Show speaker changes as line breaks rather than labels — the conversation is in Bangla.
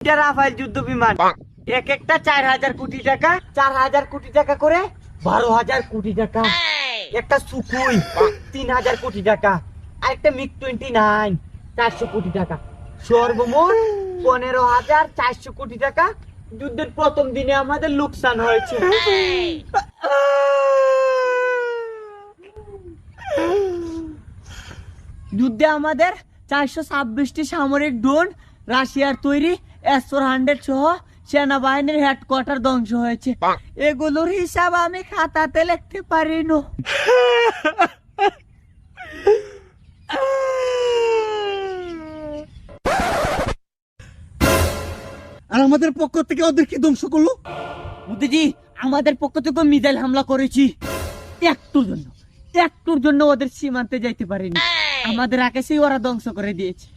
এটা রাফায়েল যুদ্ধ বিমান, এক একটা 4000 কোটি টাকা, 4000 কোটি টাকা করে 12000 কোটি টাকা। একটা সুখুই 3000 কোটি টাকা, আর একটা মিগ 29 400 কোটি টাকা, সর্বমোট 15400 কোটি টাকা যুদ্ধের প্রথম দিনে আমাদের লোকসান হয়েছে। যুদ্ধে আমাদের 426টি সামরিক ড্রোন, রাশিয়ার তৈরি S-400 সহ সেনাবাহিনীর হেডকোয়ার্টার ধ্বংস হয়েছে। এগুলোর হিসাব আমি খাতাতে লিখতে পারি না।
আর আমাদের পক্ষ থেকে ওদের কি ধ্বংস করলো?
মোদিজি, আমাদের পক্ষ থেকে মিসাইল হামলা করেছি। একটুর জন্য ওদের সীমান্তে যাইতে পারিনি, আমাদের আকাশেই ওরা ধ্বংস করে দিয়েছে।